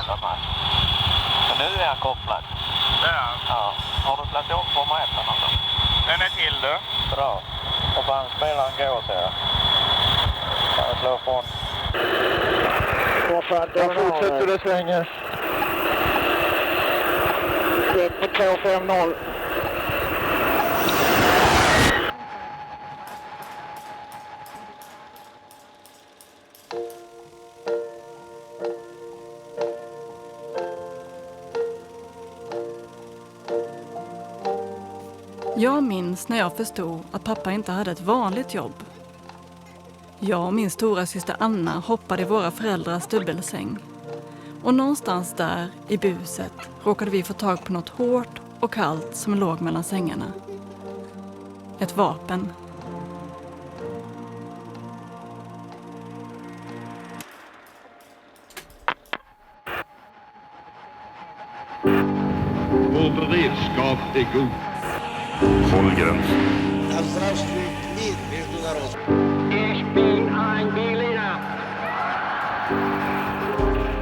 de här. Men nu är han kopplad. Ja. Har du slagit om Formel 1 då? Den är till du. Bra. Och bandspelaren går, ser jag. Kan jag slå från? Jag fortsätter det svänger. 1 på 250. Jag minns när jag förstod att pappa inte hade ett vanligt jobb. Jag och min stora syster Anna hoppade i våra föräldrars dubbelsäng. Och någonstans där i buset råkade vi få tag på något hårt och kallt som låg mellan sängarna. Ett vapen. Vår beredskap är god. Håll gräns.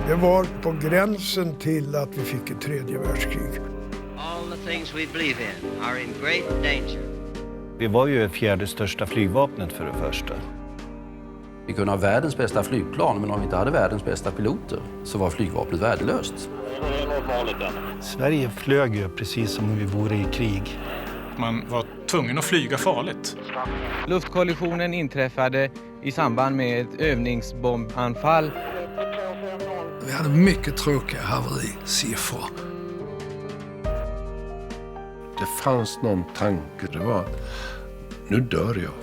Det var på gränsen till att vi fick ett tredje världskrig. All the things we believe in are in great danger. Vi var ju fjärde största flygvapnet för det första. Vi kunde ha världens bästa flygplan, men om vi inte hade världens bästa piloter så var flygvapnet värdelöst. Sverige flög ju precis som om vi vore i krig. Man var tvungen att flyga farligt. Luftkollisionen inträffade i samband med ett övningsbombanfall. Vi hade mycket tråkiga haverisiffror. Det fanns någon tanke, det var att nu dör jag.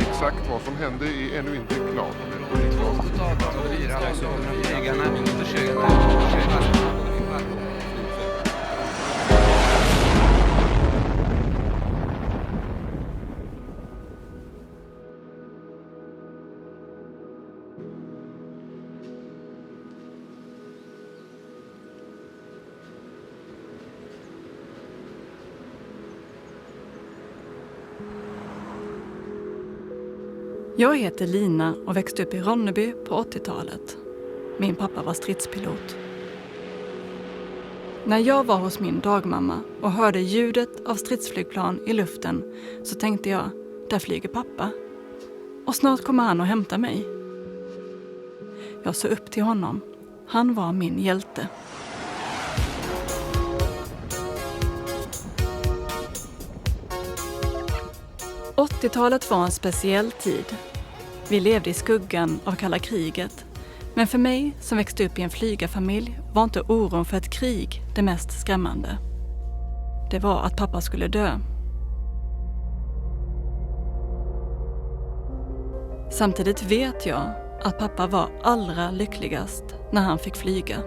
Exakt vad som hände är ännu inte klart. Jag heter Lina och växte upp i Ronneby på 80-talet. Min pappa var stridspilot. När jag var hos min dagmamma och hörde ljudet av stridsflygplan i luften så tänkte jag, där flyger pappa. Och snart kommer han att hämta mig. Jag såg upp till honom. Han var min hjälte. –80-talet var en speciell tid. Vi levde i skuggan av kalla kriget. Men för mig som växte upp i en flygarfamilj var inte oron för ett krig det mest skrämmande. Det var att pappa skulle dö. Samtidigt vet jag att pappa var allra lyckligast när han fick flyga.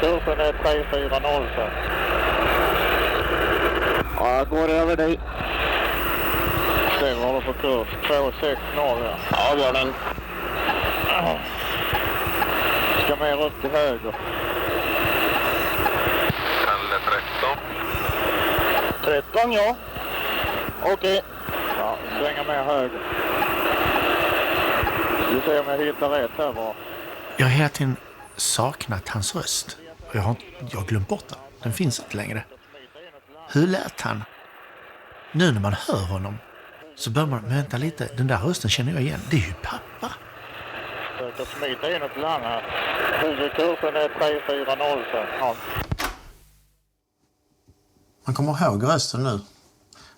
Kursen är 340 så. Ja, jag går över dig. Se vad har du för kurs? 260 ja. Ja, var den. Ska mer upp till höger. Kalle 13. 13 ja. Okej. Ja, svänga mer höger. Vi ser om jag hittar rätt här bara. Jag har hela tiden saknat hans röst. Och jag har glömt bort den. Den finns inte längre. Hur lät han? Nu när man hör honom så bör man vänta lite. Den där rösten känner jag igen. Det är ju pappa. Jag smiter in ett land här. Huvudkursen är 340 så. Ja. Man kommer ihåg rösten nu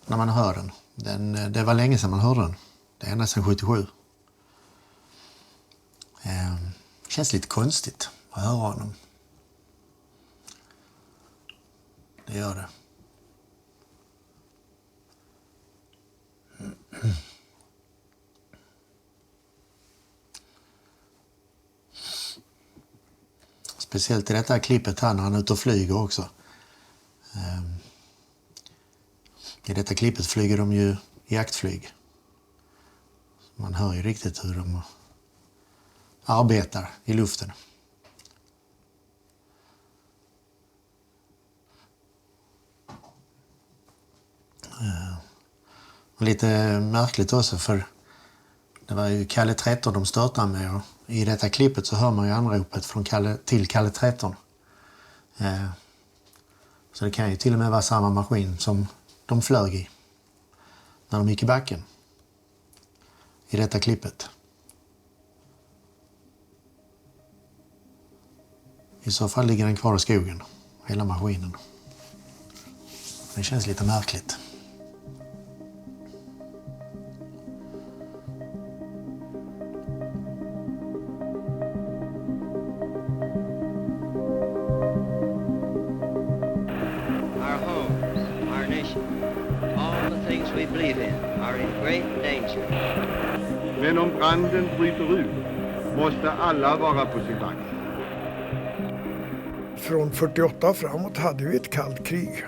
när man hör den. Det var länge sedan man hörde den. Det är ända sedan 77. Känns lite konstigt att höra honom. Det gör det. Speciellt i detta klippet här när han är ute och flyger också. I detta klippet flyger de ju jaktflyg. Man hör ju riktigt hur de arbetar i luften. Lite märkligt också, för det var ju Kalle 13 de störtade med, och i detta klippet så hör man ju anropet från Kalle 13. Så det kan ju till och med vara samma maskin som de flög i när de gick i backen i detta klippet. I så fall ligger den kvar i skogen, hela maskinen. Det känns lite märkligt. Our homes, our nation, all the things we believe in are in great danger. Men om branden bryter ut måste alla vara på sin vakt. Från 48 framåt hade vi ett kallt krig.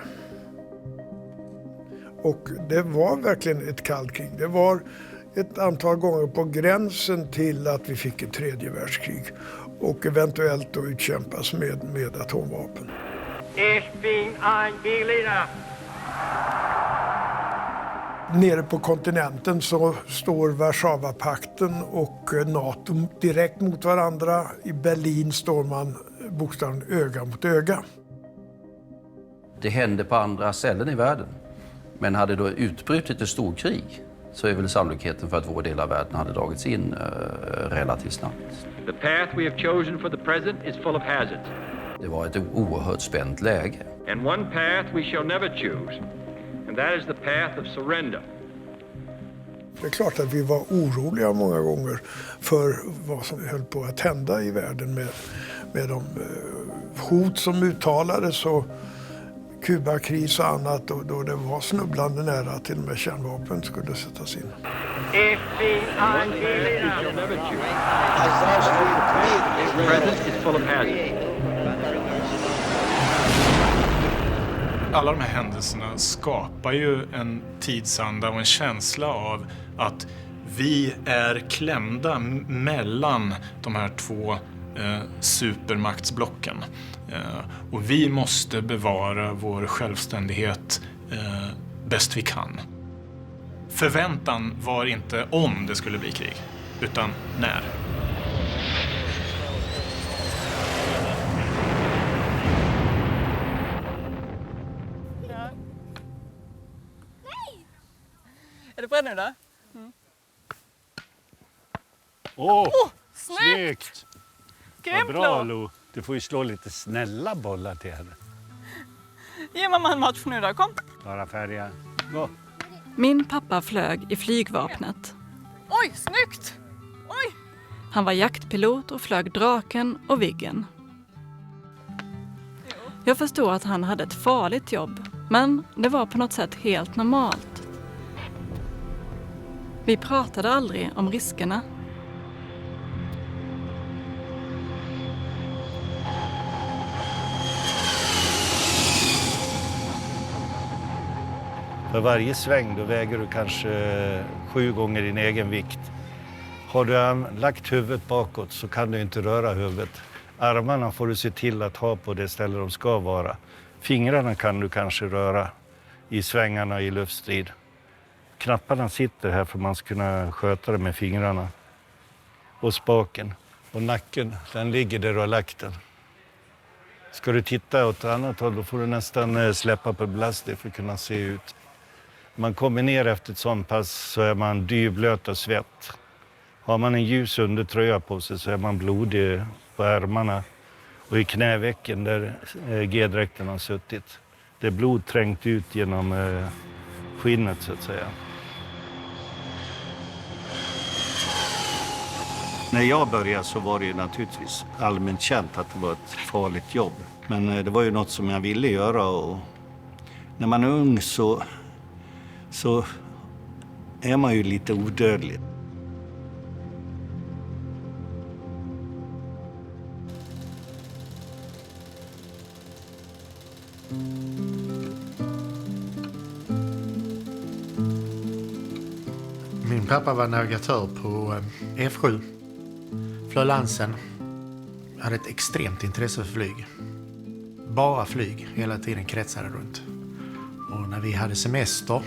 Och det var verkligen ett kallt krig. Det var ett antal gånger på gränsen till att vi fick ett tredje världskrig. Och eventuellt då utkämpas med atomvapen. Nere på kontinenten så står Warszawapakten och NATO direkt mot varandra. I Berlin står man bokstavligen öga mot öga. Det hände på andra ställen i världen. Men hade då utbrutit ett storkrig så är väl sannolikheten för att vår del av världen hade dragits in relativt snabbt. The path we have chosen for the present is full of hazards. Det var ett oerhört spänt läge. And one path we shall never choose, and that is the path of surrender. Det är klart att vi var oroliga många gånger för vad som höll på att hända i världen med de hot som uttalades och Kubakris och annat, och då det var snubblande nära att till och med kärnvapen skulle sättas in. Alla de här händelserna skapar ju en tidsanda och en känsla av att vi är klämda mellan de här två supermaktsblocken. Och vi måste bevara vår självständighet bäst vi kan. Förväntan var inte om det skulle bli krig, utan när. Är du beredd nu då? Snyggt! Grymt, Vad bra, Lo. Du får ju slå lite snälla bollar till henne. Ge mamma en match nu då, kom. Bara färdiga. Gå. Min pappa flög i flygvapnet. Oj, snyggt! Oj! Han var jaktpilot och flög Draken och Viggen. Jag förstod att han hade ett farligt jobb, men det var på något sätt helt normalt. Vi pratade aldrig om riskerna. För varje sväng då väger du kanske 7 gånger din egen vikt. Har du lagt huvudet bakåt så kan du inte röra huvudet. Armarna får du se till att ha på det ställe de ska vara. Fingrarna kan du kanske röra i svängarna i luftstrid. Knapparna sitter här för man ska kunna sköta det med fingrarna. Och spaken och nacken, den ligger där du har lagt den. Ska du titta åt ett annat håll då får du nästan släppa på belastning för att kunna se ut. Man kommer ner efter ett sånt pass så är man dyblöt och svett. Har man en ljus undertröja på sig så är man blodig på ärmarna och i knävecken där G-dräkten har suttit. Det är blod trängt ut genom skinnet så att säga. När jag började så var det ju naturligtvis allmänt känt att det var ett farligt jobb. Men det var ju något som jag ville göra och när man är ung så är man ju lite odödlig. Min pappa var navigatör på F7. Flög Lansen. Hade ett extremt intresse för flyg. Bara flyg hela tiden kretsade runt. Och när vi hade semester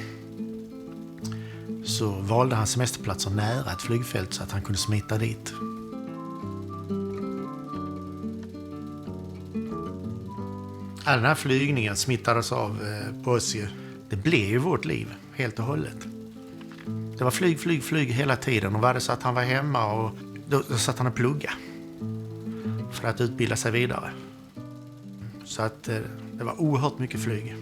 så valde han semesterplatser nära ett flygfält så att han kunde smita dit. All den här flygningen smittades av på oss. Det blev ju vårt liv helt och hållet. Det var flyg hela tiden. Och var det så att han var hemma och då satt han och plugga för att utbilda sig vidare. Så att det var oerhört mycket flyg.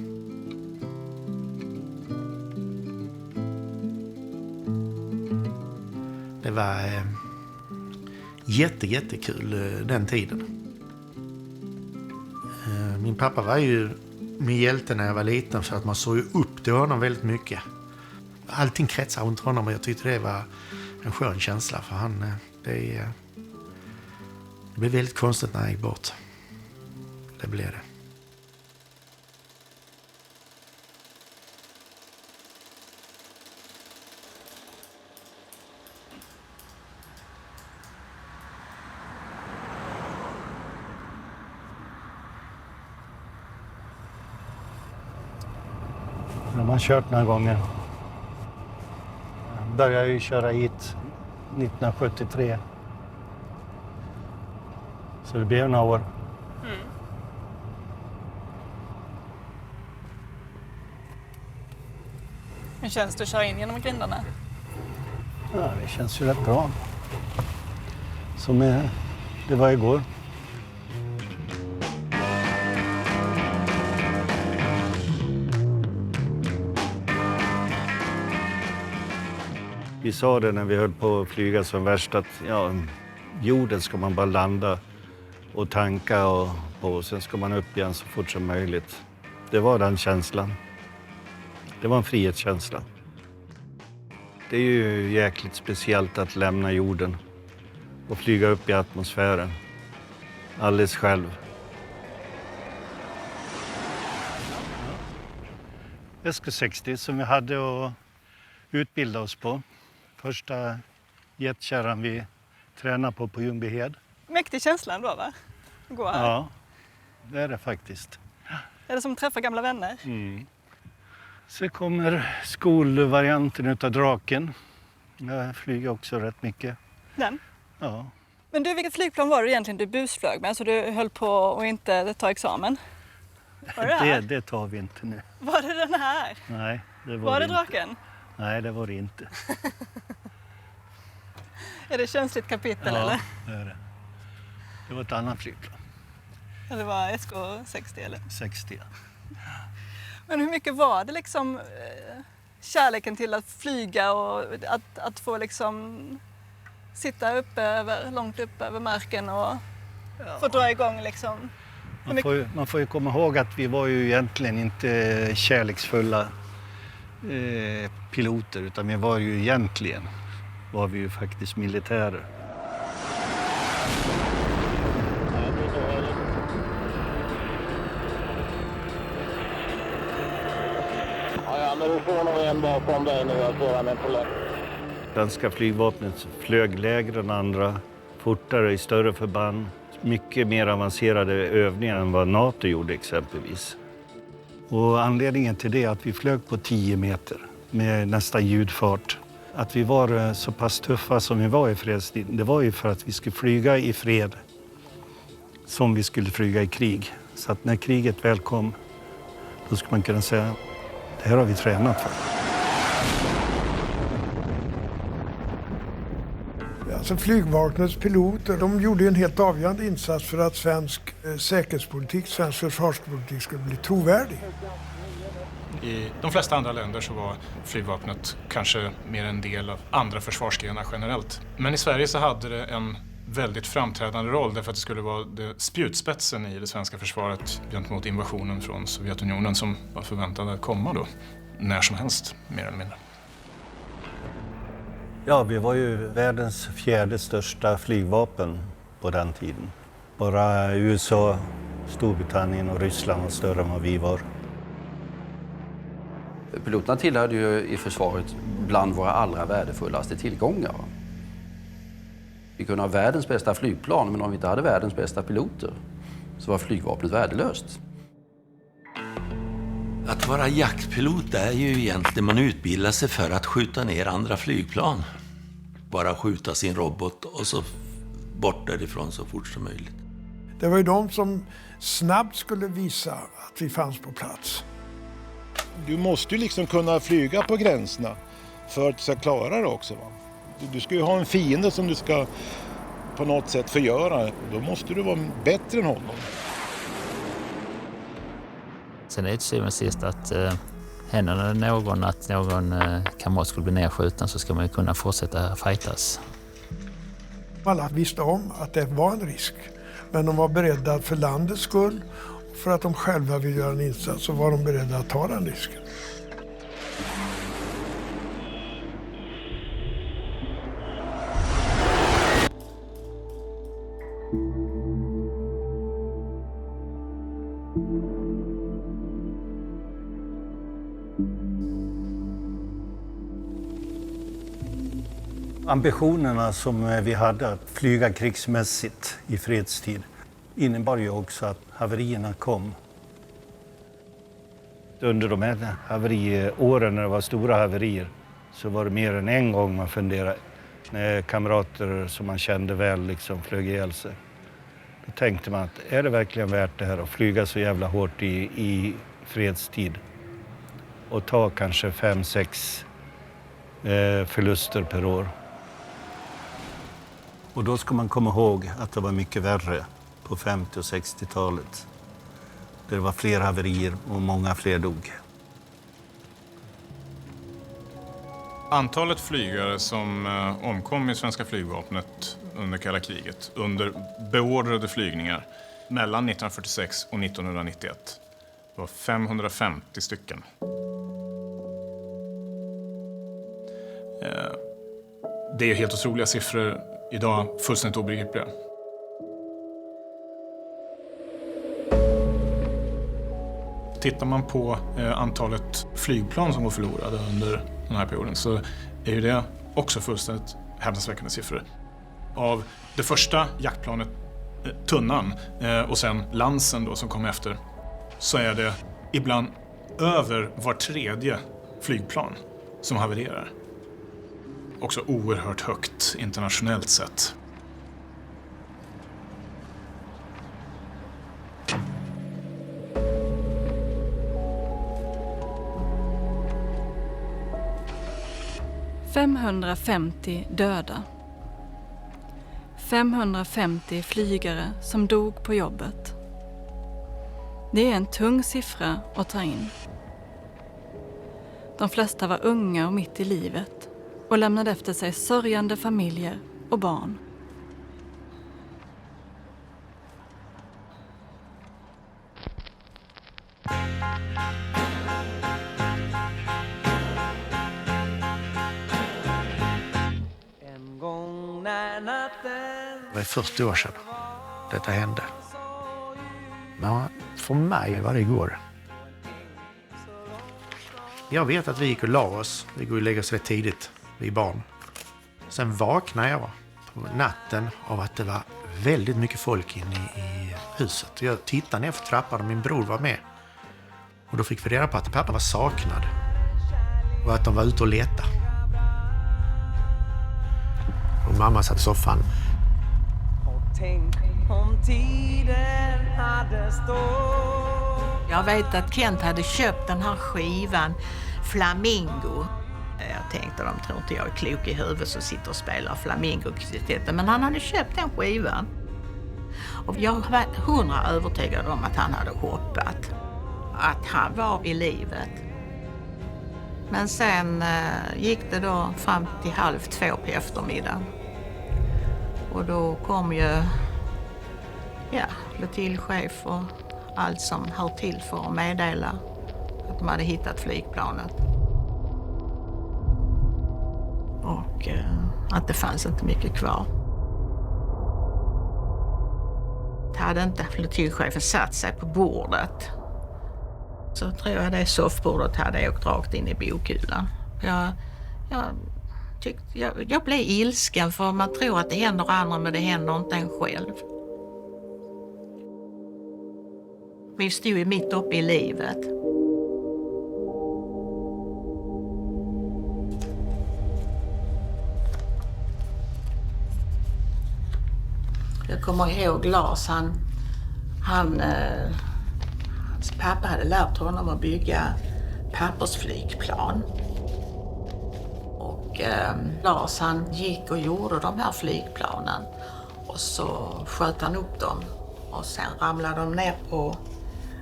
Det var jättekul den tiden. Min pappa var ju min hjälte när jag var liten för att man såg ju upp till honom väldigt mycket. Allting kretsade runt honom och jag tyckte det var en skön känsla för han. Det blev väldigt konstigt när han gick bort. Det blev det. De har kört några gånger. Jag började ju köra hit 1973. Så det blev några år. Mm. Hur känns det att köra in genom grindarna? Ja, det känns ju rätt bra. Som det var igår. Vi sa det när vi höll på att flyga som värst att jorden ska man bara landa och tanka och sen ska man upp igen så fort som möjligt. Det var den känslan. Det var en frihetskänsla. Det är ju jäkligt speciellt att lämna jorden och flyga upp i atmosfären. Alldeles själv. SK60 som vi hade att utbilda oss på. Första jetkärran vi tränade på Ljungbyhed. Mäktig känsla ändå, va? Gå här. Ja, det är det faktiskt. Är det som att träffa gamla vänner? Mm. Så kommer skolvarianten utav Draken. Jag flyger också rätt mycket. Den? Ja. Men du, vilket flygplan var det egentligen du busflög med? Så du höll på att inte ta examen? Var det det tar vi inte nu. Var det den här? Nej, det var det inte. Draken? Nej, det var det inte. Är det ett känsligt kapitel eller? Ja, det är det. Det var ett annat flygplan. Det var SK60 eller? 60. Men hur mycket var det liksom kärleken till att flyga och att få liksom sitta långt uppe över marken och få dra igång liksom? Man får ju komma ihåg att vi var ju egentligen inte kärleksfulla piloter utan vi var ju egentligen faktiskt militärer. Men du får nog en bakom dig nu att vara med på lätt. Svenska flygvapnet flög lägre än andra, fortare i större förband. Mycket mer avancerade övningar än vad NATO gjorde exempelvis. Och anledningen till det är att vi flög på 10 meter med nästan ljudfart. Att vi var så pass tuffa som vi var i fredstid, det var ju för att vi skulle flyga i fred som vi skulle flyga i krig. Så att när kriget väl kom, då skulle man kunna säga det här har vi tränat för. Alltså flygvapnets piloter, de gjorde en helt avgörande insats för att svensk säkerhetspolitik, svensk försvarspolitik skulle bli trovärdig. I de flesta andra länder så var flygvapnet kanske mer en del av andra försvarsgrenar generellt. Men i Sverige så hade det en väldigt framträdande roll därför att det skulle vara spjutspetsen i det svenska försvaret gentemot invasionen från Sovjetunionen som var förväntad att komma då när som helst, mer eller mindre. Ja, vi var ju världens 4:e största flygvapen på den tiden. Bara USA, Storbritannien och Ryssland var större än vad vi var. Piloterna tillhörde ju i försvaret bland våra allra värdefullaste tillgångar. Vi kunde ha världens bästa flygplan, men om vi inte hade världens bästa piloter så var flygvapnet värdelöst. Att vara jaktpilot är ju egentligen, man utbildar sig för att skjuta ner andra flygplan. Bara skjuta sin robot och så bort därifrån så fort som möjligt. Det var ju de som snabbt skulle visa att vi fanns på plats. Du måste ju liksom kunna flyga på gränserna för att du ska klara det också. Va? Du ska ju ha en fiende som du ska på något sätt förgöra. Då måste du vara bättre än honom. Sen är det till syvende och sist att händer någon att någon kamrat skulle bli nedskjuten så ska man ju kunna fortsätta fightas. Alla visste om att det var en risk. Men de var beredda för landets skull och för att de själva vill göra en insats så var de beredda att ta den risken. Ambitionerna som vi hade att flyga krigsmässigt i fredstid innebar ju också att haverierna kom. Under de här haveriåren när det var stora haverier så var det mer än en gång man funderade när kamrater som man kände väl liksom flög ihjäl sig. Då tänkte man att är det verkligen värt det här att flyga så jävla hårt i fredstid och ta kanske 5-6 förluster per år. Och då ska man komma ihåg att det var mycket värre på 50- och 60-talet. Det var fler haverier och många fler dog. Antalet flygare som omkom i svenska flygvapnet under kalla kriget under beordrade flygningar mellan 1946 och 1991 var 550 stycken. Det är helt otroliga siffror idag, fullständigt obegripliga. Tittar man på antalet flygplan som går förlorade under den här perioden så är ju det också fullständigt häpnadsväckande siffror. Av det första jaktplanet, Tunnan, och sen Lansen då, som kom efter, så är det ibland över var tredje flygplan som havererar. Också oerhört högt internationellt sett. $550 döda. 550 flygare som dog på jobbet. Det är en tung siffra att ta in. De flesta var unga och mitt i livet och lämnade efter sig sörjande familjer och barn. Det var 40 år sedan detta hände. Men för mig var det igår. Jag vet att vi gick och la oss. Vi går och lägger oss rätt tidigt, vi barn. Sen vaknade jag på natten av att det var väldigt mycket folk inne i huset. Jag tittade ner för trappan och min bror var med. Och då fick vi reda på att pappa var saknad. Och att de var ute och letade. Och mamma satt i soffan. Tänk om tiden hade stått. Jag vet att Kent hade köpt den här skivan Flamingo. Jag tänkte, de tror inte jag är klok i huvudet som sitter och spelar Flamingo. Men han hade köpt den skivan. Och jag var 100 övertygad om att han hade hoppat. Att han var i livet. Men sen gick det då fram till 1:30 på eftermiddagen. Och då kom ju flottiljchef och allt som hör till för att meddela att de hade hittat flygplanet. Och att det fanns inte mycket kvar. Hade inte flottiljchefen satt sig på bordet Så tror jag det soffbordet hade åkt rakt in i bokkulan. Jag blev ilsken för man tror att det händer andra men det händer inte en själv. Vi stod ju mitt uppe i livet. Jag kommer ihåg Lars, hans pappa hade lärt honom att bygga pappersflygplan. Och Lars han gick och gjorde de här flygplanen och så sköt han upp dem och sen ramlade de ner på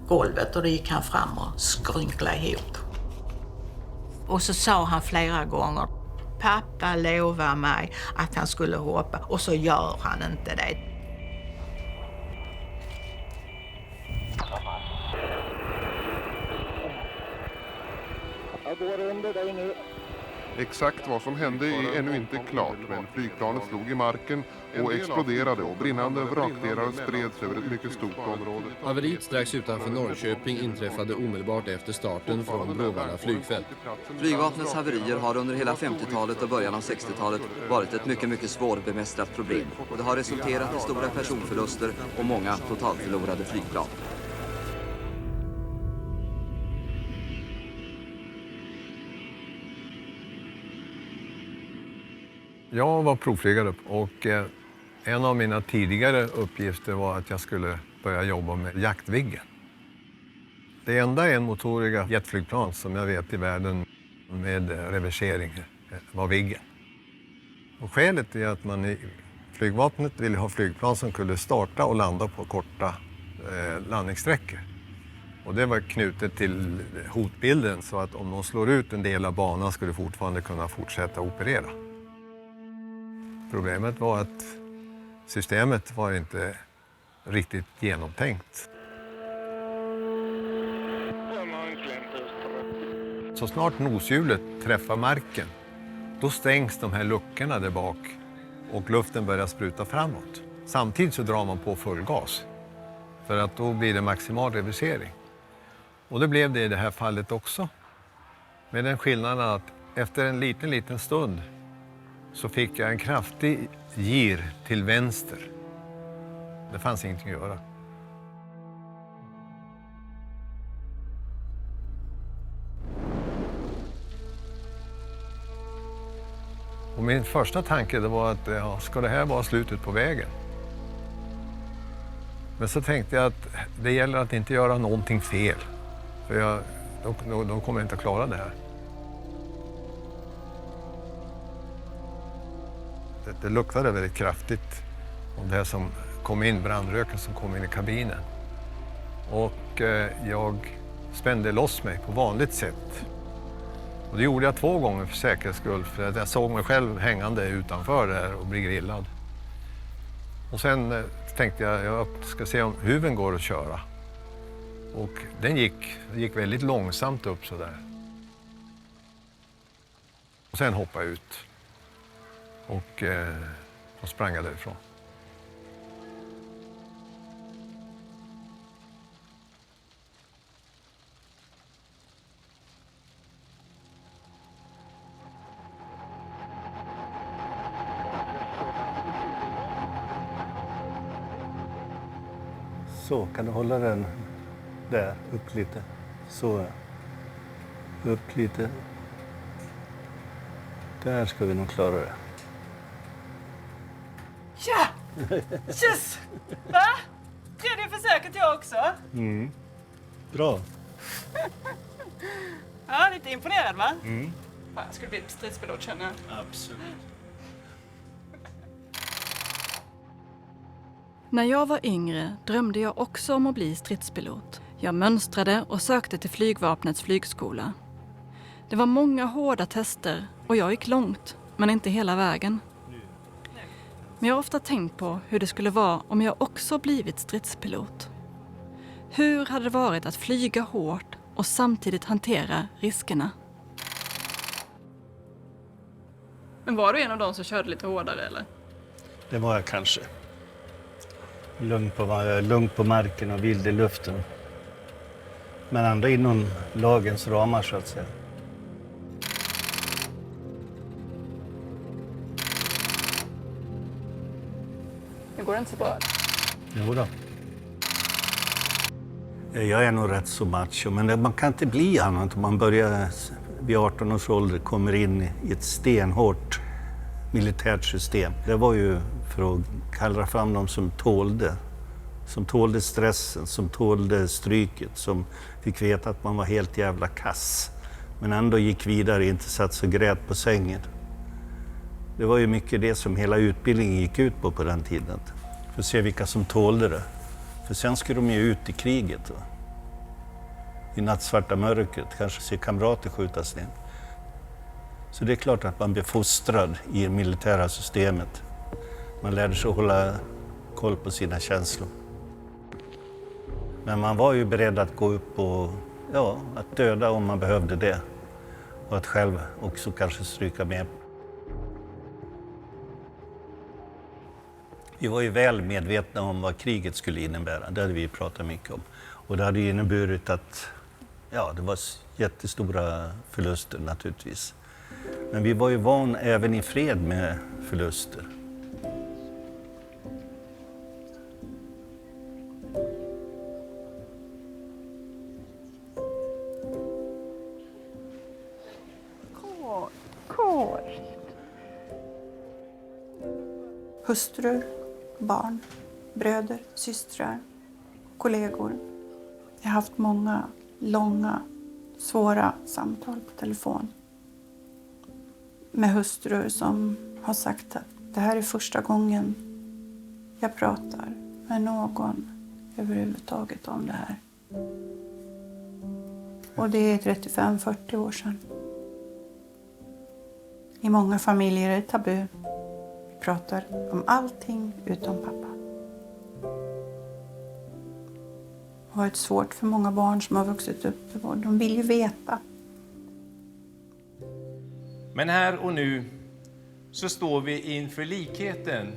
golvet och då gick han fram och skrynklade ihop. Och så sa han flera gånger, pappa lovade mig att han skulle hoppa och så gör han inte det. Jag går under dig nu. Exakt vad som hände är ännu inte klart, men flygplanet slog i marken och exploderade och brinnande vrakdelar spreds över ett mycket stort område. Haveriet strax utanför Norrköping inträffade omedelbart efter starten från Bråvalla flygfält. Flygvapnets haverier har under hela 50-talet och början av 60-talet varit ett mycket svårbemästrat problem. Och det har resulterat i stora personförluster och många totalförlorade flygplan. Jag var provflygare och en av mina tidigare uppgifter var att jag skulle börja jobba med jaktviggen. Det enda enmotoriga jetflygplan som jag vet i världen med reversering var Viggen. Och skälet är att man i flygvapnet ville ha flygplan som kunde starta och landa på korta landningssträckor. Och det var knutet till hotbilden så att om de slår ut en del av banan skulle fortfarande kunna fortsätta operera. Problemet var att systemet var inte riktigt genomtänkt. Så snart noshjulet träffar marken, då stängs de här luckorna där bak och luften börjar spruta framåt. Samtidigt så drar man på full gas för att då blir det maximal reversering. Och det blev det i det här fallet också. Med den skillnaden att efter en liten stund så fick jag en kraftig gir till vänster. Det fanns ingenting att göra. Och min första tanke det var att ska det här vara slutet på vägen? Men så tänkte jag att det gäller att inte göra någonting fel. För de kommer inte att klara det här. Det luktade väldigt kraftigt om det här som kom in, brandröken som kom in i kabinen. Och jag spände loss mig på vanligt sätt. Och det gjorde jag 2 gånger för säkerhets skull, för att jag såg mig själv hängande utanför där och bli grillad. Och sen tänkte jag ska se om huven går att köra. Och den gick väldigt långsamt upp så där. Och sen hoppade jag ut. Och så sprang jag därifrån. Så, kan du hålla den där, upp lite. Så, upp lite. Där ska vi nog klara det. Ja! Yes! Va? 3:e försöket jag också. Mm. Bra. Ja, lite imponerad va? Mm. Fan, jag skulle bli stridspilot känner jag. Absolut. När jag var yngre drömde jag också om att bli stridspilot. Jag mönstrade och sökte till flygvapnets flygskola. Det var många hårda tester och jag gick långt, men inte hela vägen. Men jag har ofta tänkt på hur det skulle vara om jag också blivit stridspilot. Hur hade det varit att flyga hårt och samtidigt hantera riskerna? Men var du en av dem som körde lite hårdare eller? Det var jag kanske. Lugn på marken och vild i luften. Men ändå inom lagens ramar så att säga. Det går inte så bra. Jo då. Jag är nog rätt så macho, men man kan inte bli annat om man börjar vid 18 års ålder kommer in i ett stenhårt militärt system. Det var ju för att kalla fram dem som tålde stressen, som tålde stryket, som fick veta att man var helt jävla kass. Men ändå gick vidare, inte satt så grät på sängen. Det var ju mycket det som hela utbildningen gick ut på den tiden. För att se vilka som tålde det. För sen skulle de ju ut i kriget. Va? I nattsvarta mörkret, kanske se kamrater skjutas ner. Så det är klart att man blir fostrad i det militära systemet. Man lärde sig att hålla koll på sina känslor. Men man var ju beredd att gå upp och att döda om man behövde det. Och att själv också kanske stryka med. Vi var ju väl medvetna om vad kriget skulle innebära. Det hade vi pratat mycket om. Och det hade ju inneburit att det var jättestora förluster naturligtvis. Men vi var ju van även i fred med förluster. Hustrur, barn, bröder, systrar, kollegor. Jag har haft många långa, svåra samtal på telefon. Med hustrur som har sagt att det här är första gången jag pratar med någon överhuvudtaget om det här. Och det är 35-40 år sedan. I många familjer är det tabu. Vi pratar om allting utom pappa. Det har varit svårt för många barn som har vuxit upp. De vill ju veta. Men här och nu så står vi inför likheten.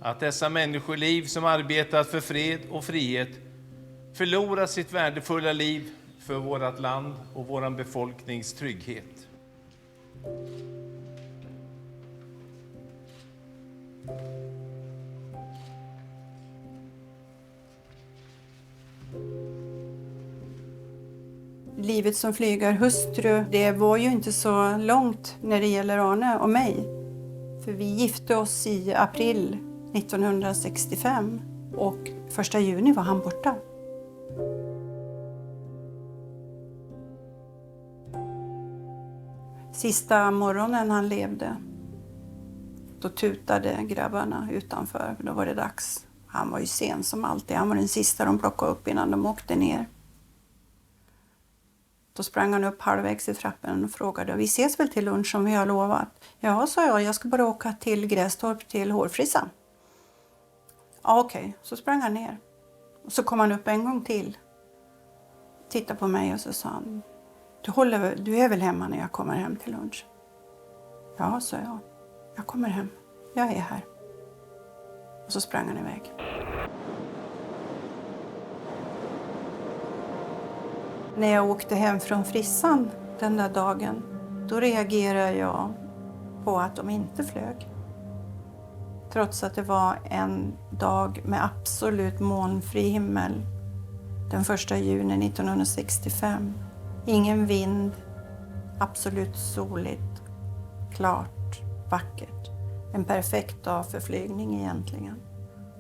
Att dessa människoliv som arbetat för fred och frihet förlorar sitt värdefulla liv för vårt land och vår befolknings trygghet. Livet som flygarhustru, det var ju inte så långt när det gäller Arne och mig. För vi gifte oss i april 1965 och 1 juni var han borta. Sista morgonen han levde, då tutade grabbarna utanför. Då var det dags. Han var ju sen som alltid. Han var den sista de plockade upp innan de åkte ner. Då sprang han upp halvvägs i trappen och frågade, vi ses väl till lunch som vi har lovat? Ja, sa jag ska bara åka till Grästorp till hårfrissan. Ja, okej. Så sprang han ner. Och så kom han upp en gång till. Tittade på mig och så sa han, du är väl hemma när jag kommer hem till lunch? Ja, sa jag. Jag kommer hem. Jag är här. Och så sprang han iväg. När jag åkte hem från frissan den där dagen, då reagerade jag på att de inte flög. Trots att det var en dag med absolut molnfri himmel den 1 juni 1965. Ingen vind, absolut soligt, klart, vackert. En perfekt dag för flygning egentligen.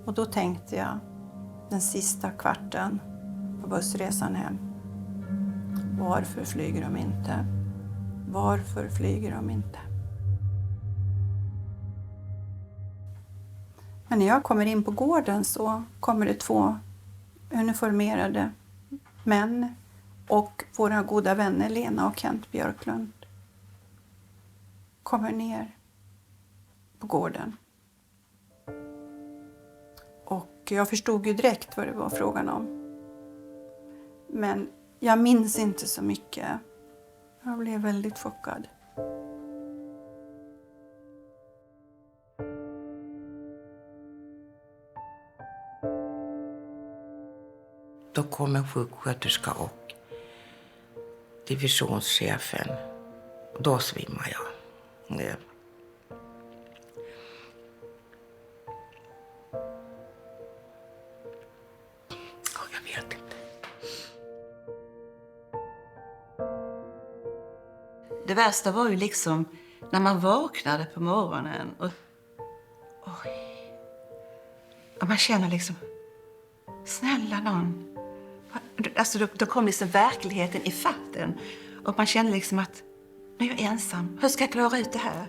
Och då tänkte jag den sista kvarten på bussresan hem. Varför flyger de inte? Varför flyger de inte? Men när jag kommer in på gården så kommer det 2 uniformerade män och våra goda vänner Lena och Kent Björklund kommer ner på gården. Och jag förstod ju direkt vad det var frågan om. Men jag minns inte så mycket. Jag blev väldigt chockad. Då kom en sjuksköterska och divisionschefen. Då svimmar jag. Jag vet inte. Det värsta var ju liksom när man vaknade på morgonen och man känner liksom, snälla någon. Alltså då kom liksom verkligheten i fatten. Och man kände liksom att, nu är jag ensam. Hur ska jag klara ut det här?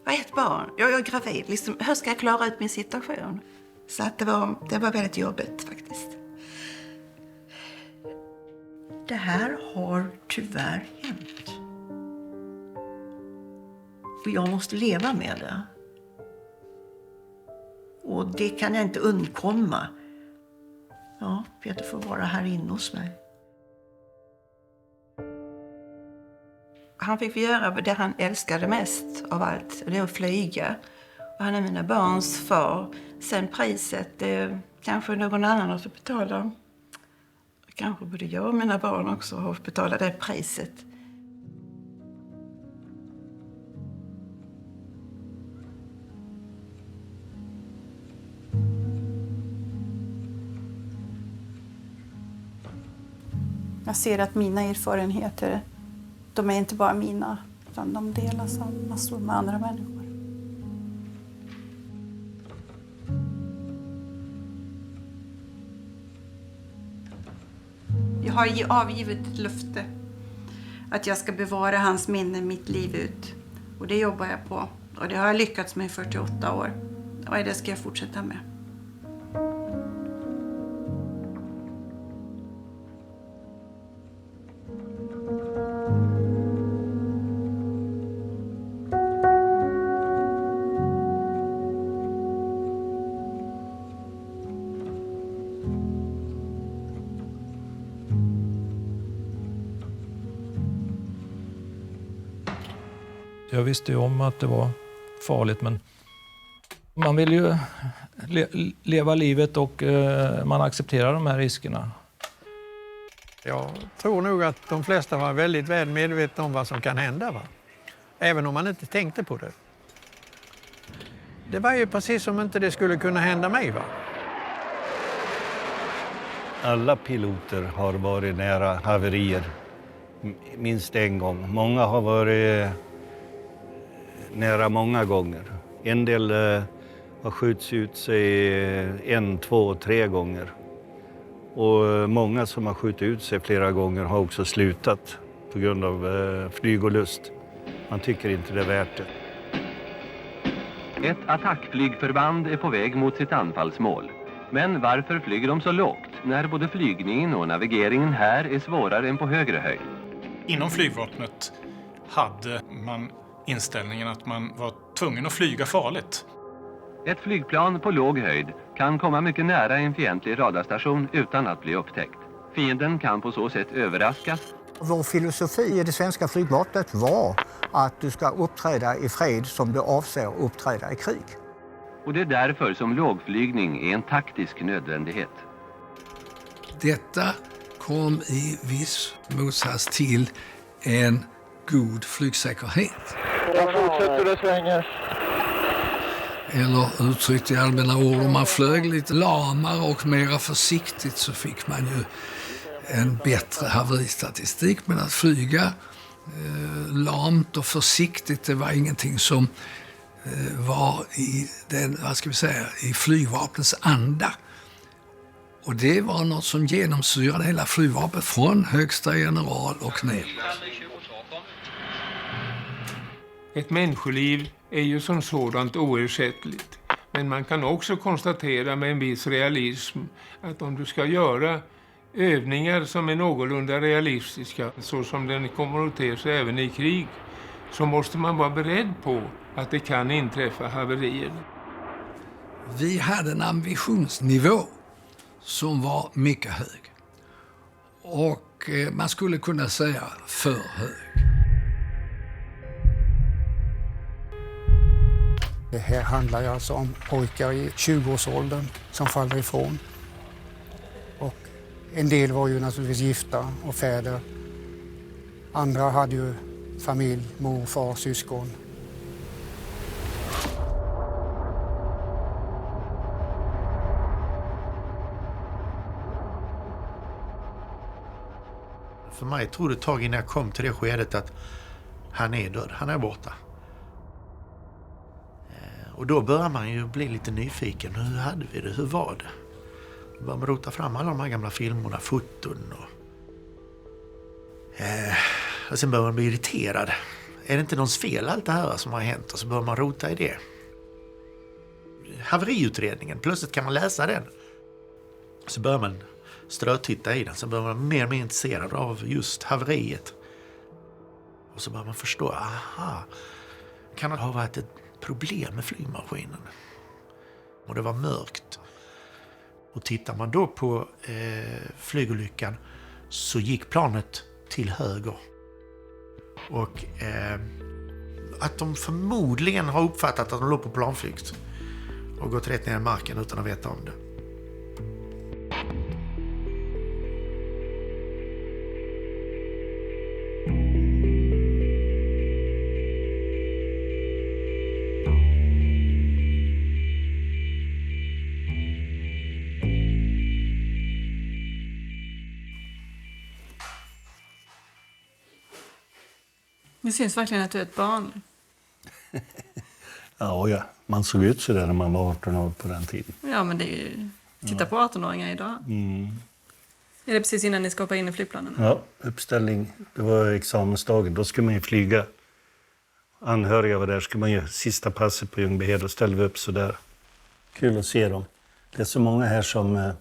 Jag är ett barn. Jag är gravid. Liksom, hur ska jag klara ut min situation? Så att det var väldigt jobbigt faktiskt. Det här har tyvärr hänt. Och jag måste leva med det. Och det kan jag inte undkomma. Ja, Peter får vara här inne hos mig. Han fick göra det han älskade mest av allt. Det är att flyga. Och han är mina barns far. Sen priset, kanske någon annan har fått betala. Kanske både jag och mina barn också har fått betala det priset. Jag ser att mina erfarenheter, de är inte bara mina, utan de delas av massor med andra människor. Jag har avgivit ett löfte att jag ska bevara hans minne mitt liv ut. Och det jobbar jag på. Och det har jag lyckats med i 48 år. Och det ska jag fortsätta med. Jag visste ju om att det var farligt, men man vill ju leva livet och man accepterar de här riskerna. Jag tror nog att de flesta var väldigt väl medvetna om vad som kan hända. Va? Även om man inte tänkte på det. Det var ju precis som inte det skulle kunna hända mig. Va? Alla piloter har varit nära haverier minst en gång. Många har varit nära många gånger. En del har skjuts ut sig 1, 2, 3 gånger. Och många som har skjutit ut sig flera gånger har också slutat på grund av flygolust. Man tycker inte det är värt det. Ett attackflygförband är på väg mot sitt anfallsmål. Men varför flyger de så lågt när både flygningen och navigeringen här är svårare än på högre höjd? Inom flygvapnet hade man inställningen att man var tvungen att flyga farligt. Ett flygplan på låg höjd kan komma mycket nära en fientlig radarstation utan att bli upptäckt. Fienden kan på så sätt överraskas. Vår filosofi i det svenska flygvapnet var att du ska uppträda i fred som du avser att uppträda i krig. Och det är därför som lågflygning är en taktisk nödvändighet. Detta kom i viss motsats till en god flygsäkerhet. Jag fortsätter det svänger. Eller uttryckt i allmänna ord, om man flög lite lamare och mera försiktigt så fick man ju en bättre haveristatistik. Men att flyga lamt och försiktigt, det var ingenting som var i den, vad ska vi säga, i flygvapnets anda. Och det var något som genomsyrade hela flygvapnet från högsta general och ner. Ett människoliv är ju som sådant oersättligt. Men man kan också konstatera med en viss realism att om du ska göra övningar som är någorlunda realistiska, så som den kommer att te sig även i krig, så måste man vara beredd på att det kan inträffa haverier. Vi hade en ambitionsnivå som var mycket hög. Och man skulle kunna säga för hög. Det här handlar alltså om pojkar i 20-årsåldern som faller ifrån. Och en del var ju naturligtvis gifta och fäder. Andra hade ju familj, mor, far, syskon. För mig tog det ett tag innan jag kom till det skedet att han är död, han är borta. Och då börjar man ju bli lite nyfiken. Hur hade vi det? Hur var det? Då börjar man rota fram alla de här gamla filmerna, foton och sen börjar man bli irriterad. Är det inte någons fel allt det här som har hänt? Och så börjar man rota i det. Haveriutredningen, plötsligt kan man läsa den. Så börjar man strötitta i den, så börjar man mer och mer intresserad av just haveriet. Och så börjar man förstå, aha, kan det ha varit ett problem med flygmaskinen? Och det var mörkt. Och tittar man då på flygolyckan så gick planet till höger. Och att de förmodligen har uppfattat att de låg på planflykt och gått rätt ner i marken utan att veta om det. Det syns verkligen att du är ett barn. Ja, man såg ut så där när man var 18 år på den tiden. Ja, men det är ju... Titta på 18-åringar idag. Mm. Är det precis innan ni ska hoppa in i flygplanen? Ja, uppställning. Det var examensdagen. Då skulle man ju flyga. Anhöriga var där. Skulle man ju sista passet på Ljungbyhed och ställde vi upp så där. Kul att se dem. Det är så många här som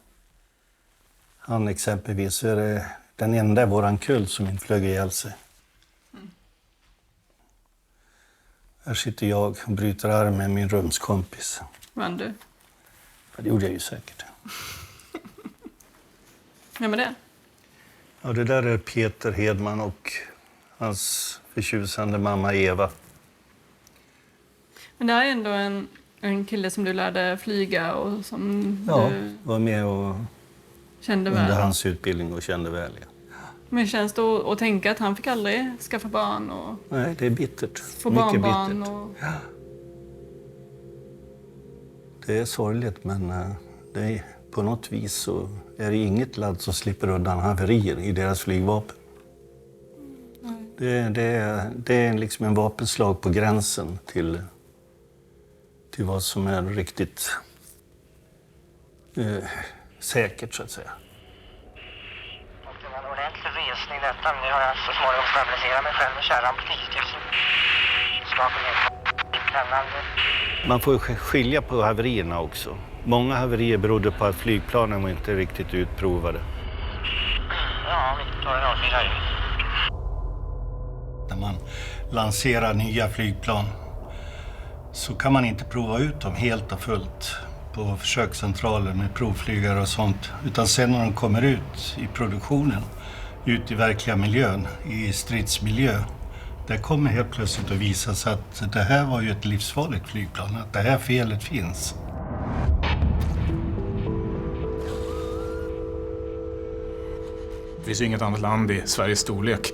han exempelvis. Så är det den enda i våran kull som inte flög ihjäl sig. Här sitter jag och bryter arm med min rumskompis. Vann du? Ja, det gjorde jag ju säkert. Vem är det? Ja, det där är Peter Hedman och hans förtjusande mamma Eva. Men det här är ändå en kille som du lärde flyga och som du var med och kände under väl. hans utbildning och kände väl. Ja. Men känns det att tänka att han fick aldrig skaffa barn och... Nej, det är bittert. Få mycket barnbarn bittert. och... Ja. Det är sorgligt, men det är, på något vis så är det inget land som slipper undan haverier i deras flygvapen. Det är liksom en vapenslag på gränsen till vad som är riktigt säkert, så att säga. Det var en ordentlig resning detta, men nu har jag så småningom stabiliserat mig själv med kärran på 10 000. Man får skilja på haverierna också. Många haverier berodde på att flygplanen var inte riktigt utprovade. Ja, vi tar en 04 ju. När man lanserar nya flygplan så kan man inte prova ut dem helt och fullt på försökscentraler med provflygare och sånt. Utan sen när de kommer ut i produktionen, ut i verkliga miljön, i stridsmiljö, där kommer helt plötsligt att visa sig att det här var ju ett livsfarligt flygplan, att det här felet finns. Det finns ju inget annat land i Sveriges storlek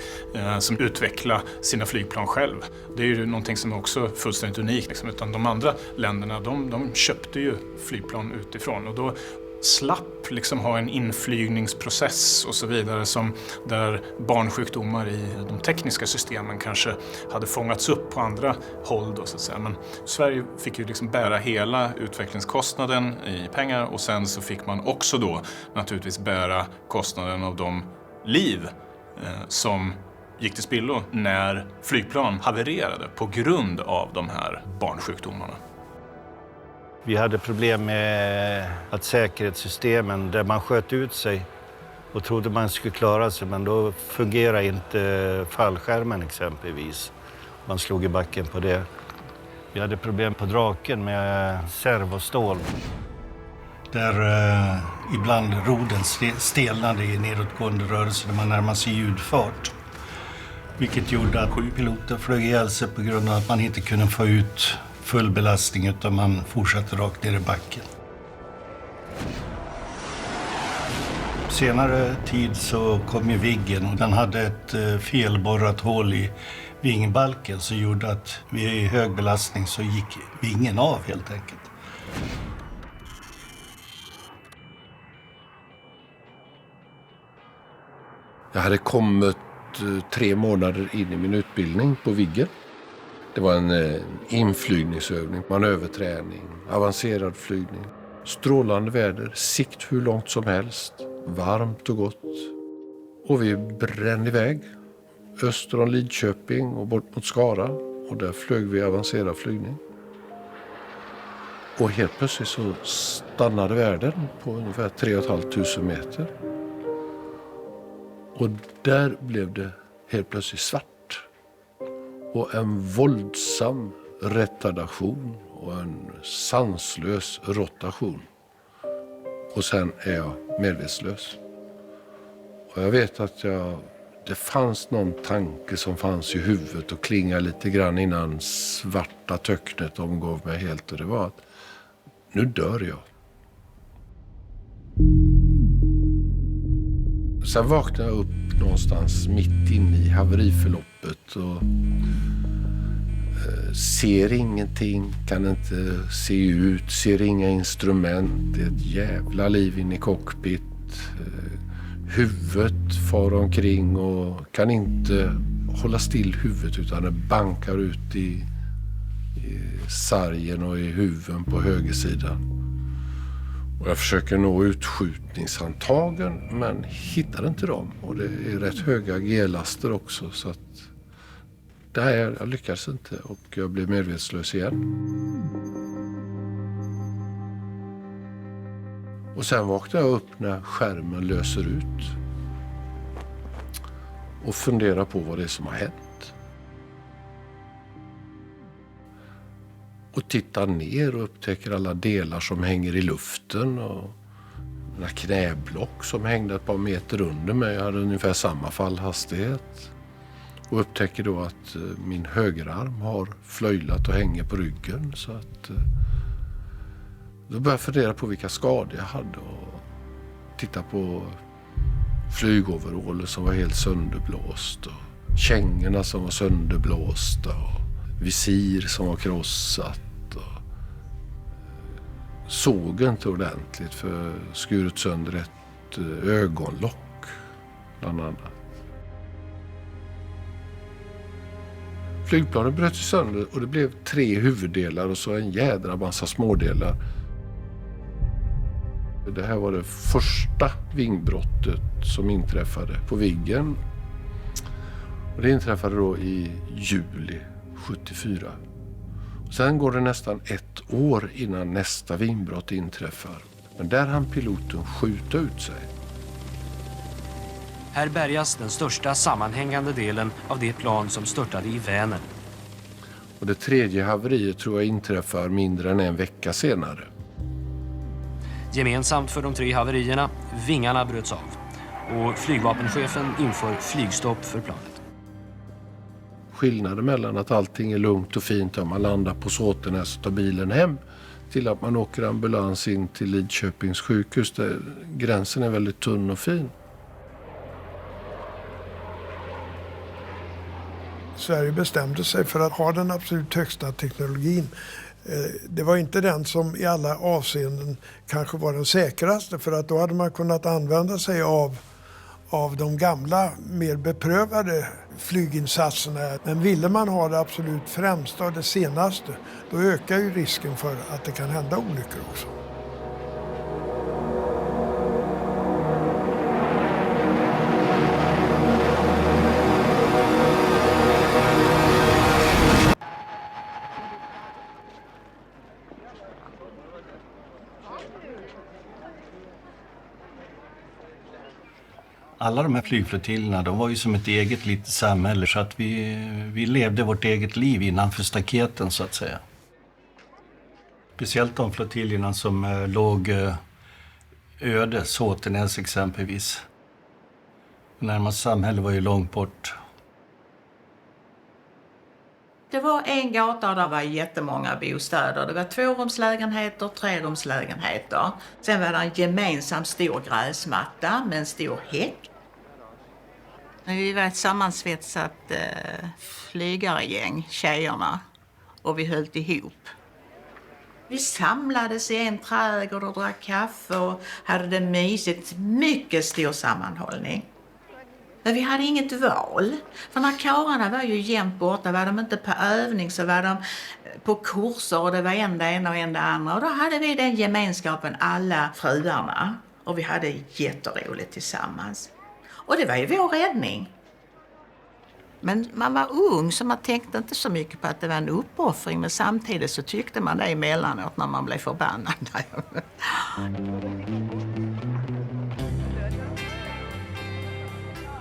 som utvecklar sina flygplan själv. Det är ju någonting som är också fullständigt unikt. Liksom. Utan de andra länderna, de köpte ju flygplan utifrån. Och då slapp liksom ha en inflygningsprocess och så vidare där barnsjukdomar i de tekniska systemen kanske hade fångats upp på andra håll då, så att säga. Men Sverige fick ju liksom bära hela utvecklingskostnaden i pengar och sen så fick man också då naturligtvis bära kostnaden av de liv som gick till spillo när flygplan havererade på grund av de här barnsjukdomarna. Vi hade problem med att säkerhetssystemen där man sköt ut sig och trodde man skulle klara sig, men då fungerar inte fallskärmen exempelvis. Man slog i backen på det. Vi hade problem på Draken med servostål. Där ibland roden stelnade i nedåtgående rörelse när man närmade sig ljudfart. Vilket gjorde att 7 piloter flög ihjäl sig på grund av att man inte kunde få ut full belastning utan man fortsatte rakt ner i backen. senare tid så kom ju Viggen och den hade ett felborrat hål i vingbalken som gjorde att vid hög belastning så gick vingen av helt enkelt. Jag hade kommit 3 månader in i min utbildning på Viggen. Det var en inflygningsövning, manöverträning, avancerad flygning. Strålande väder, sikt hur långt som helst, varmt och gott. Och vi brände iväg öster om Lidköping och bort mot Skara. Och där flög vi avancerad flygning. Och helt plötsligt så stannade världen på ungefär 3 500 meter. Och där blev det helt plötsligt svart. Och en våldsam retardation och en sanslös rotation. Och sen är jag medvetslös. Och jag vet att det fanns någon tanke som fanns i huvudet och klingade lite grann innan svarta töcknet omgav mig helt. Och det var att nu dör jag. Sen vaknade jag upp någonstans mitt inne i haveriförloppet och ser ingenting, kan inte se ut, ser inga instrument. Det är ett jävla liv inne i cockpit. Huvudet far omkring och kan inte hålla still huvudet utan det bankar ut i sargen och i huven på högersidan. Och jag försöker nå utskjutningshandtagen men hittar inte dem. Och det är rätt höga G-laster också så att jag lyckas inte och jag blir medvetslös igen. Och sen vaknar jag upp när skärmen löser ut. Och funderar på vad det är som har hänt. Och tittar ner och upptäcker alla delar som hänger i luften. Och några knäblock som hängde ett par meter under mig. Jag hade ungefär samma fallhastighet. Och upptäcker då att min högerarm har flöjlat och hänger på ryggen. Så att då började jag fundera på vilka skador jag hade. Och titta på flygoverallen som var helt sönderblåst. Och kängorna som var sönderblåsta. Och visir som var krossat. Och såg inte ordentligt för skurit sönder ett ögonlock bland annat. Flygplanet bröt sig sönder och det blev 3 huvuddelar och så en jädra massa smådelar. Det här var det första vingbrottet som inträffade på Viggen. Och det inträffade då i juli 74. Och sen går det nästan 1 år innan nästa vingbrott inträffar. Men där hann piloten skjuta ut sig. Här bärgas den största sammanhängande delen av det plan som störtade i Vänern. Och det 3:e haveriet tror jag inträffar mindre än en vecka senare. Gemensamt för de 3 haverierna, vingarna bröts av. Och flygvapenchefen inför flygstopp för planet. Skillnaden mellan att allting är lugnt och fint om man landar på Såtenäs och tar bilen hem till att man åker ambulans in till Lidköpings sjukhus där gränsen är väldigt tunn och fin. Sverige bestämde sig för att ha den absolut högsta teknologin. Det var inte den som i alla avseenden kanske var den säkraste för att då hade man kunnat använda sig av de gamla, mer beprövade flyginsatserna. Men ville man ha det absolut främsta och det senaste, då ökar ju risken för att det kan hända olyckor också. Alla de här flygflottiljerna, de var ju som ett eget litet samhälle så att vi levde vårt eget liv innanför staketen så att säga. Speciellt de flottiljerna som låg öde, Såtenäs exempelvis. Närmast samhälle var ju långt bort. Det var en gata och där var jättemånga bostäder. Det var 2-rumslägenheter, 3-rumslägenheter. Sen var det en gemensam stor gräsmatta med en stor häck. Vi var ett sammansvetsat flygaregäng, tjejerna. Och vi höll ihop. Vi samlades i en trädgård och drack kaffe och hade det mysigt. Mycket stor sammanhållning. Men vi hade inget val. För när karlarna var ju jämt borta, var de inte på övning så var de på kurser och det var en det ena och en det andra. Och då hade vi den gemenskapen, alla fruarna. Och vi hade jätteroligt tillsammans. Och det var ju vår räddning. Men man var ung så man tänkte inte så mycket på att det var en uppoffring. Men samtidigt så tyckte man det emellanåt när man blev förbannad.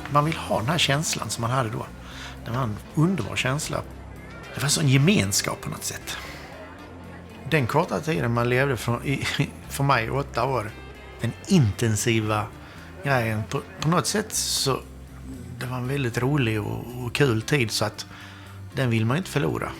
Man vill ha den här känslan som man hade då. Det var en underbar känsla. Det var en sån gemenskap på något sätt. Den korta tiden man levde för mig 8 år. Den intensiva grejen. På något sätt så det var en väldigt rolig och kul tid så att den vill man inte förlora.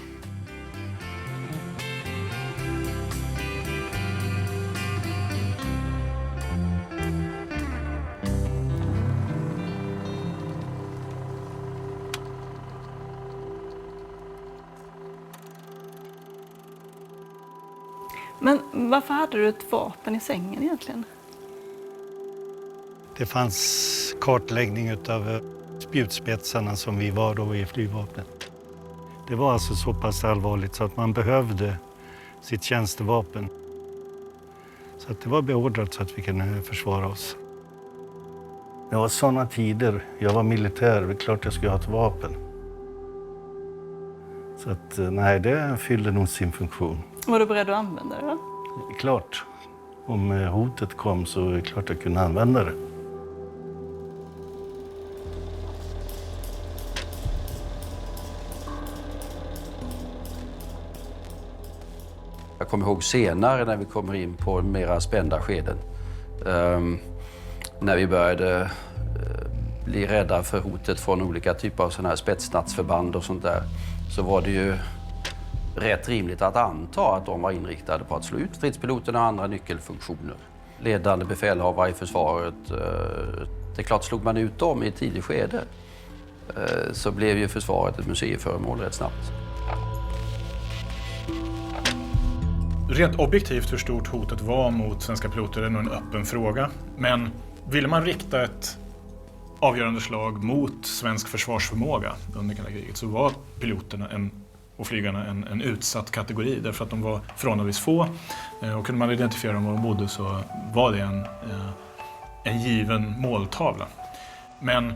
Men varför hade du ett vapen i sängen egentligen? Det fanns kartläggning av spjutspetsarna som vi var då i flygvapnet. Det var alltså så pass allvarligt så att man behövde sitt tjänstevapen. Så att det var beordrat så att vi kunde försvara oss. Det var sådana tider. Jag var militär, det är klart jag skulle ha ett vapen. Så att nej, det fyllde nog sin funktion. Var du beredd att använda det då? Klart. Om hotet kom så är det klart jag kunde använda det. Jag kommer ihåg senare när vi kommer in på mera spända skeden. När vi började bli rädda för hotet från olika typer av sådana här spetsnatsförband och sånt där. Så var det ju rätt rimligt att anta att de var inriktade på att slå ut stridspiloterna och andra nyckelfunktioner. Ledande befälhavare i försvaret. Det är klart, slog man ut dem i ett tidigt skede så blev ju försvaret ett museiföremål rätt snabbt. Rent objektivt hur stort hotet var mot svenska piloter är nog en öppen fråga. Men ville man rikta ett avgörande slag mot svensk försvarsförmåga under kalla kriget så var piloterna och flygarna en utsatt kategori därför att de var förhållandevis få. Och kunde man identifiera dem var de bodde så var det en given måltavla. Men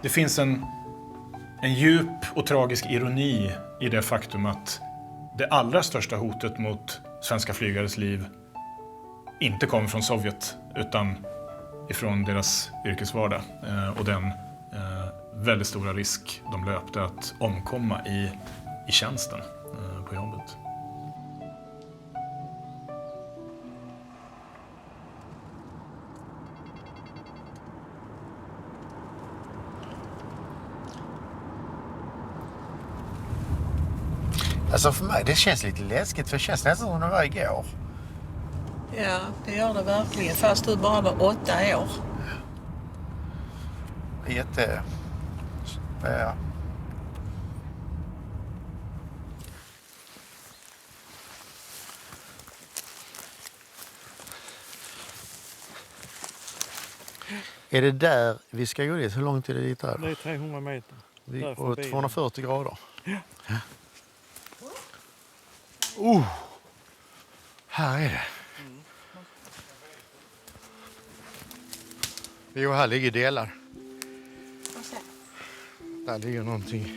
det finns en djup och tragisk ironi i det faktum att det allra största hotet mot svenska flygares liv inte kom från Sovjet utan ifrån deras yrkesvardag och den väldigt stora risk de löpte att omkomma i tjänsten på jobbet. Alltså för mig, det känns lite läskigt för det känns nästan som det var igår. Ja, det gör det verkligen. Fast du bara var 8 år. Ja. Är det där vi ska gå dit? Hur långt är det dit där? Det är 300 meter. Och 240 grader? Ja. Här är det. Jo, här ligger delar. Där ligger någonting.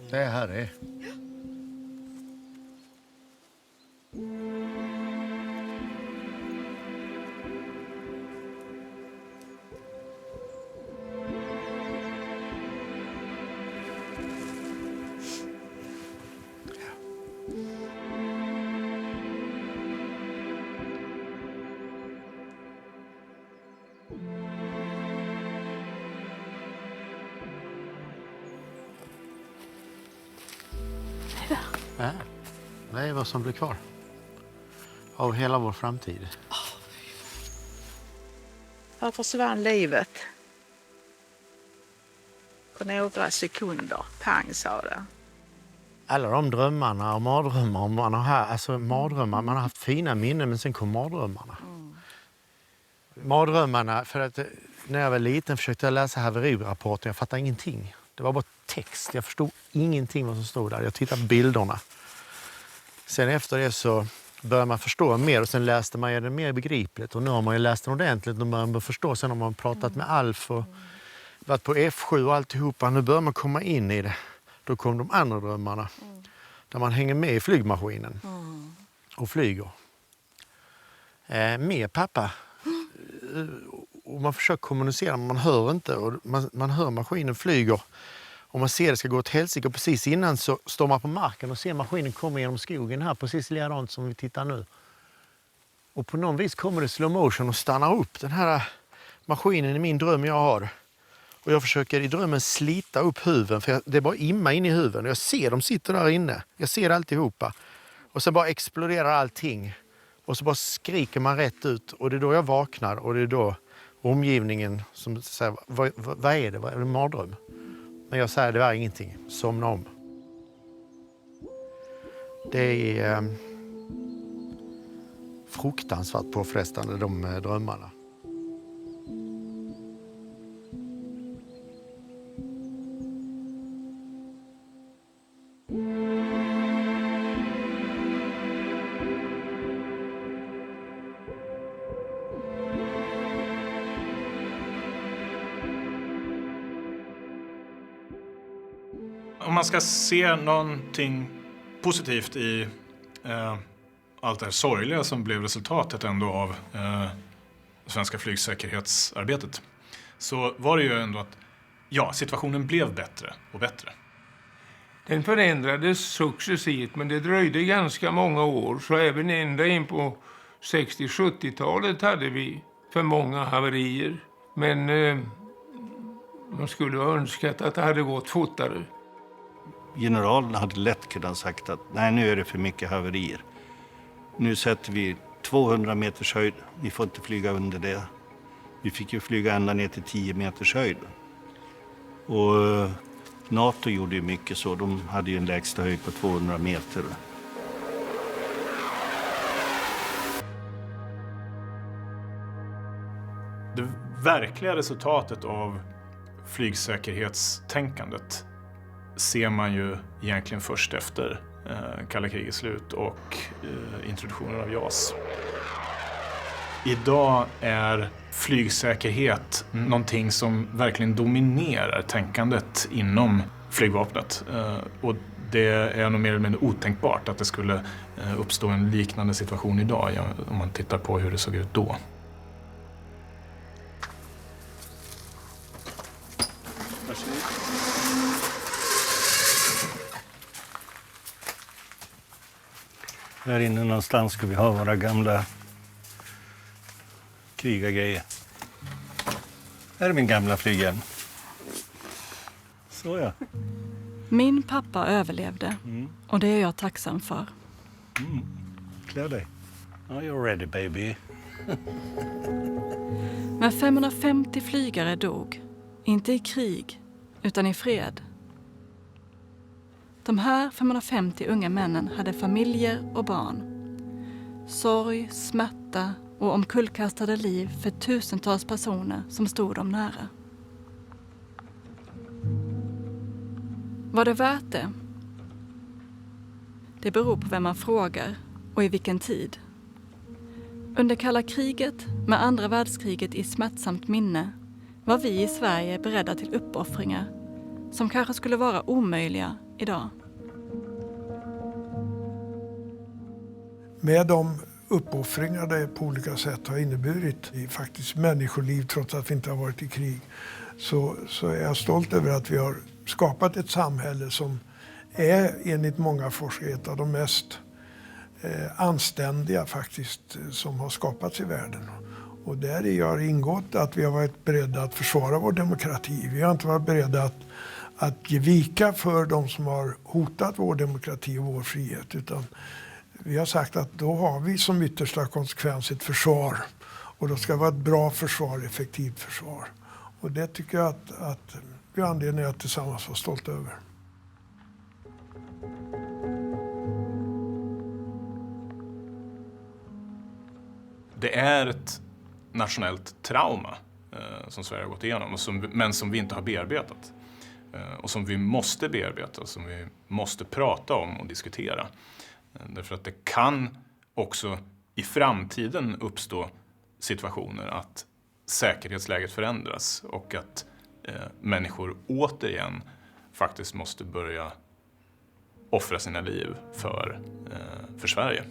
Det är här det är. Det är vad som blir kvar av hela vår framtid. Här försvann livet. På några sekunder. Pang, sa det. Alla de drömmarna och mardrömmar man har här, alltså mardrömmar, man har haft fina minnen men sen kom mardrömmarna. Mardrömmarna, för att när jag var liten försökte jag läsa haverirapporten, jag fattade ingenting. Det var bara text, jag förstod ingenting vad som stod där. Jag tittade på bilderna. Sen efter det så började man förstå mer och sen läste man det mer begripligt. Och nu har man ju läst den ordentligt och man förstår. Sen har man pratat med Alf och varit på F7 och alltihopa. Nu börjar man komma in i det. Då kom de andra drömmarna. Där man hänger med i flygmaskinen och flyger. Med pappa. Och man försöker kommunicera men man hör inte. Och man hör maskinen flyger. Och man ser det ska gå åt helsike. Och precis innan så står man på marken och ser maskinen komma genom skogen här. Precis likadant som vi tittar nu. Och på någon vis kommer det slow motion och stannar upp. Den här maskinen i min dröm jag har. Och jag försöker i drömmen slita upp huven. För det är bara imma in i huven. Och jag ser dem sitter där inne. Jag ser alltihopa. Och så bara exploderar allting. Och så bara skriker man rätt ut. Och det är då jag vaknar. Och det är då omgivningen som säger, vad är det? Vad är det en mardröm? Men jag säger, det var ingenting. Somna om. Det är fruktansvärt påfrestande, de drömmarna. Om man ska se någonting positivt i allt det här sorgliga som blev resultatet ändå av svenska flygsäkerhetsarbetet, så var det ju ändå att situationen blev bättre och bättre. Den förändrades successivt, men det dröjde ganska många år. Så även ända in på 60-70-talet hade vi för många haverier. Men man skulle ha önskat att det hade gått fortare. Generalen hade lätt kunnat sagt att nej, nu är det för mycket haverier. Nu sätter vi 200 meters höjd. Vi får inte flyga under det. Vi fick ju flyga ända ner till 10 meters höjd. Och NATO gjorde ju mycket så. De hade ju en lägsta höjd på 200 meter. Det verkliga resultatet av flygsäkerhetstänkandet ser man ju egentligen först efter kalla krigets slut och introduktionen av JAS. Idag är flygsäkerhet någonting som verkligen dominerar tänkandet inom flygvapnet. Och det är nog mer eller mindre otänkbart att det skulle uppstå en liknande situation idag om man tittar på hur det såg ut då. Här inne någonstans ska vi ha våra gamla krigargrejer. Här är min gamla flygen. Så ja. Min pappa överlevde och det är jag tacksam för. Klär dig. Oh, you're ready baby. Men 550 flygare dog. Inte i krig, utan i fred. De här 550 unga männen hade familjer och barn. Sorg, smärta och omkullkastade liv för tusentals personer som stod dem nära. Var det värt det? Det beror på vem man frågar och i vilken tid. Under kalla kriget, med andra världskriget i smärtsamt minne, var vi i Sverige beredda till uppoffringar som kanske skulle vara omöjliga idag. Med de uppoffringar det på olika sätt har inneburit i faktiskt människoliv trots att vi inte har varit i krig, så är jag stolt över att vi har skapat ett samhälle som är enligt många forskare ett av de mest anständiga faktiskt som har skapats i världen. Och där har ingått att vi har varit beredda att försvara vår demokrati. Vi har inte varit beredda att ge vika för de som har hotat vår demokrati och vår frihet. Utan vi har sagt att då har vi som yttersta konsekvens ett försvar. Och då ska det vara ett bra försvar, effektivt försvar. Och det tycker jag att vi har anledning att tillsammans vara stolta över. Det är ett nationellt trauma som Sverige har gått igenom, men som vi inte har bearbetat. Och som vi måste bearbeta, som vi måste prata om och diskutera. Därför att det kan också i framtiden uppstå situationer att säkerhetsläget förändras och att människor återigen faktiskt måste börja offra sina liv för Sverige.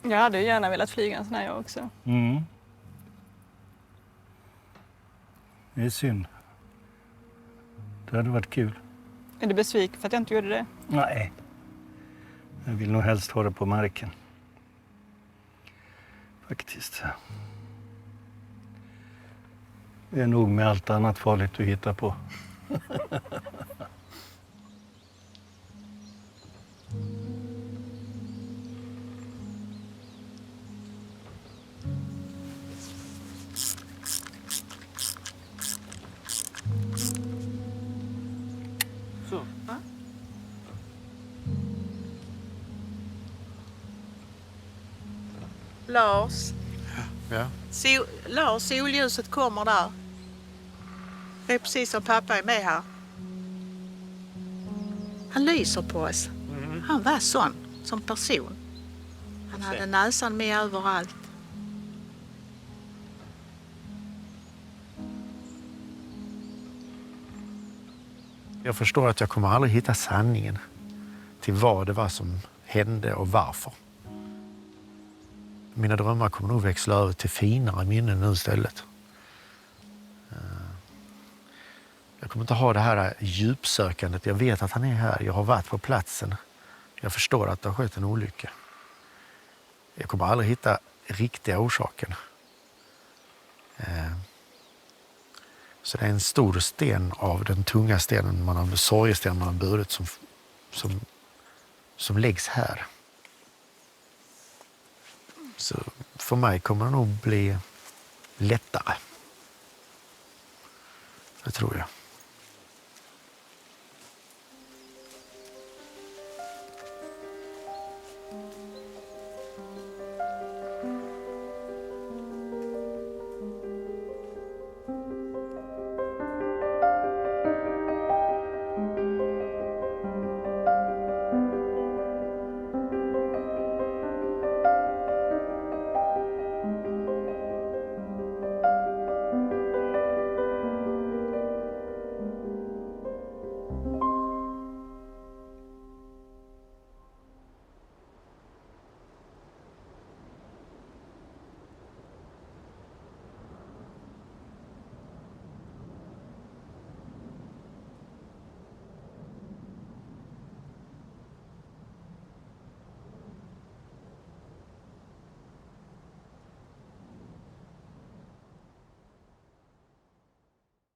Jag hade ju gärna velat flyga en sån här jag också. Mm. Det är synd. Det hade varit kul. Är du besviken för att jag inte gjorde det? Nej. Jag vill nog helst ha det på marken. Faktiskt. Det är nog med allt annat farligt att hitta på. Så. Ja. Lars. Ja. Lars, solljuset kommer där. Det är precis som pappa är med här. Han lyser på oss. Han var sån, som person. Han hade näsan med överallt. Jag förstår att jag kommer aldrig hitta sanningen till vad det var som hände och varför. Mina drömmar kommer nog växla över till finare minnen nu istället. Jag kommer inte ha det här djupsökandet. Jag vet att han är här. Jag har varit på platsen. Jag förstår att det har skett en olycka. Jag kommer aldrig hitta riktiga orsaken. Så det är en stor sten av den tunga stenen, sorgestenen man har burit som läggs här. Så för mig kommer det nog bli lättare. Det tror jag.